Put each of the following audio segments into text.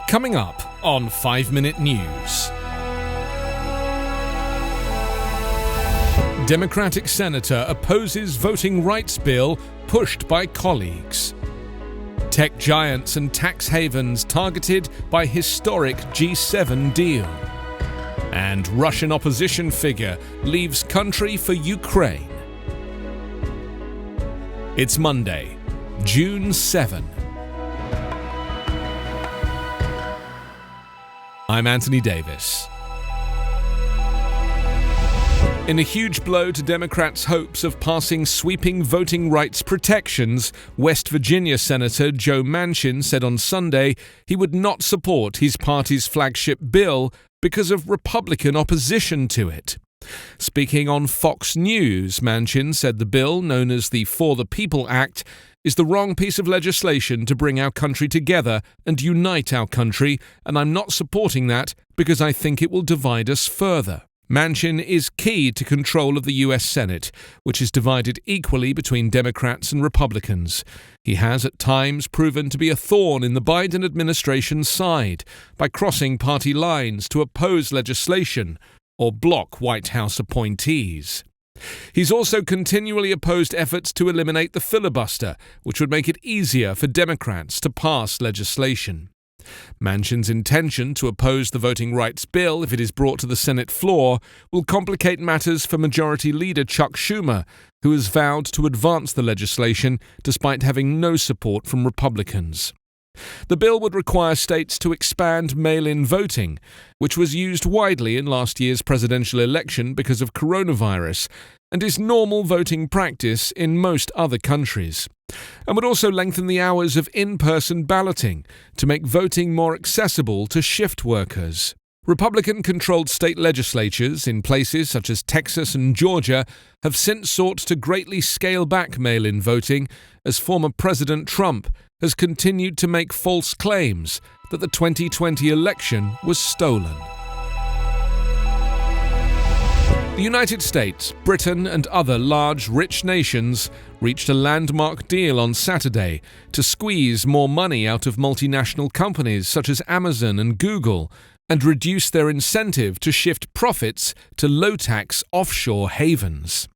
Coming up on 5 Minute News. Democratic senator opposes voting rights bill pushed by colleagues. Tech giants and tax havens targeted by historic G7 deal. And Russian opposition figure leaves country for Ukraine. It's Monday, June 7. I'm Anthony Davis. In a huge blow to Democrats' hopes of passing sweeping voting rights protections, West Virginia Senator Joe Manchin said on Sunday he would not support his party's flagship bill because of Republican opposition to it. Speaking on Fox News, Manchin said the bill, known as the For the People Act, is the wrong piece of legislation to bring our country together and unite our country, and I'm not supporting that because I think it will divide us further. Manchin is key to control of the U.S. Senate, which is divided equally between Democrats and Republicans. He has at times proven to be a thorn in the Biden administration's side by crossing party lines to oppose legislation or block White House appointees. He's also continually opposed efforts to eliminate the filibuster, which would make it easier for Democrats to pass legislation. Manchin's intention to oppose the voting rights bill if it is brought to the Senate floor will complicate matters for Majority Leader Chuck Schumer, who has vowed to advance the legislation despite having no support from Republicans. The bill would require states to expand mail-in voting, which was used widely in last year's presidential election because of coronavirus, and is normal voting practice in most other countries, and would also lengthen the hours of in-person balloting to make voting more accessible to shift workers. Republican-controlled state legislatures in places such as Texas and Georgia have since sought to greatly scale back mail-in voting as former President Trump has continued to make false claims that the 2020 election was stolen. The United States, Britain, and other large, rich nations reached a landmark deal on Saturday to squeeze more money out of multinational companies such as Amazon and Google and reduce their incentive to shift profits to low-tax offshore havens.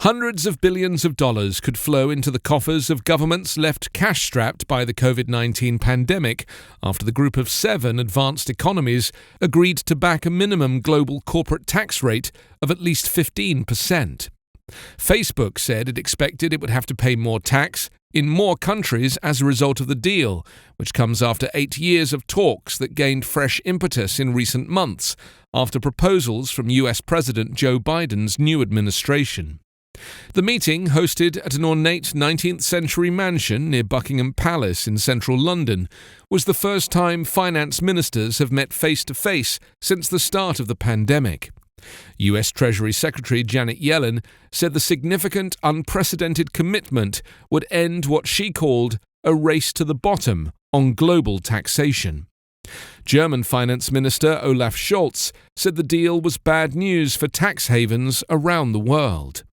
Hundreds of billions of dollars could flow into the coffers of governments left cash-strapped by the COVID-19 pandemic after the Group of 7 advanced economies agreed to back a minimum global corporate tax rate of at least 15%. Facebook said it expected it would have to pay more tax in more countries as a result of the deal, which comes after 8 years of talks that gained fresh impetus in recent months after proposals from US President Joe Biden's new administration. The meeting, hosted at an ornate 19th-century mansion near Buckingham Palace in central London, was the first time finance ministers have met face-to-face since the start of the pandemic. US Treasury Secretary Janet Yellen said the significant, unprecedented commitment would end what she called a race to the bottom on global taxation. German Finance Minister Olaf Scholz said the deal was bad news for tax havens around the world.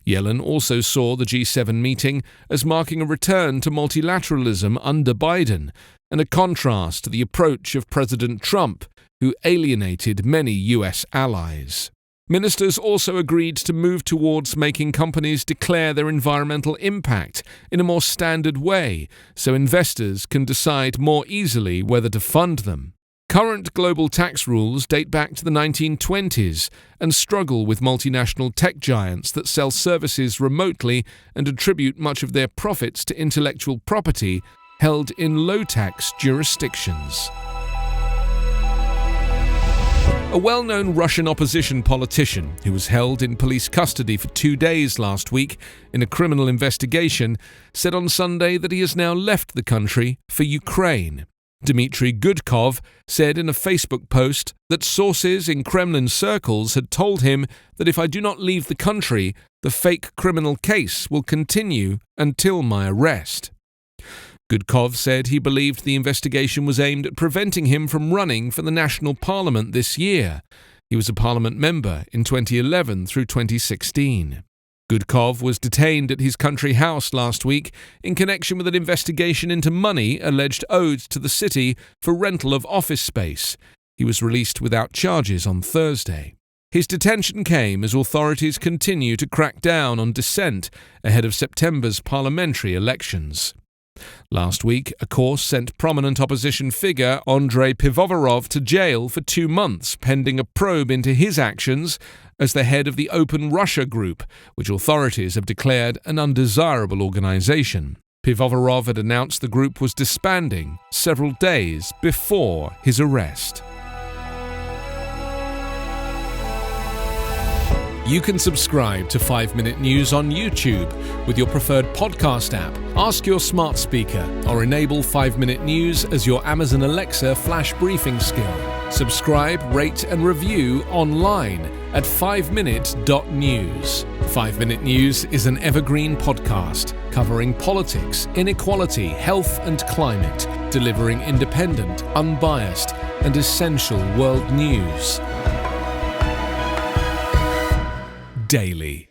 Yellen also saw the G7 meeting as marking a return to multilateralism under Biden and a contrast to the approach of President Trump, who alienated many US allies. Ministers also agreed to move towards making companies declare their environmental impact in a more standard way so investors can decide more easily whether to fund them. Current global tax rules date back to the 1920s and struggle with multinational tech giants that sell services remotely and attribute much of their profits to intellectual property held in low-tax jurisdictions. A well-known Russian opposition politician who was held in police custody for 2 days last week in a criminal investigation said on Sunday that he has now left the country for Ukraine. Dmitry Gudkov said in a Facebook post that sources in Kremlin circles had told him that if I do not leave the country, the fake criminal case will continue until my arrest. Gudkov said he believed the investigation was aimed at preventing him from running for the national parliament this year. He was a parliament member in 2011 through 2016. Gudkov was detained at his country house last week in connection with an investigation into money alleged owed to the city for rental of office space. He was released without charges on Thursday. His detention came as authorities continue to crack down on dissent ahead of September's parliamentary elections. Last week, a course sent prominent opposition figure Andrei Pivovarov to jail for 2 months pending a probe into his actions as the head of the Open Russia Group, which authorities have declared an undesirable organization. Pivovarov had announced the group was disbanding several days before his arrest. You can subscribe to 5 Minute News on YouTube with your preferred podcast app. Ask your smart speaker or enable 5 Minute News as your Amazon Alexa flash briefing skill. Subscribe, rate and review online at 5minute.news. 5 Minute News is an Evergreen Podcast covering politics, inequality, health and climate, delivering independent, unbiased and essential world news daily.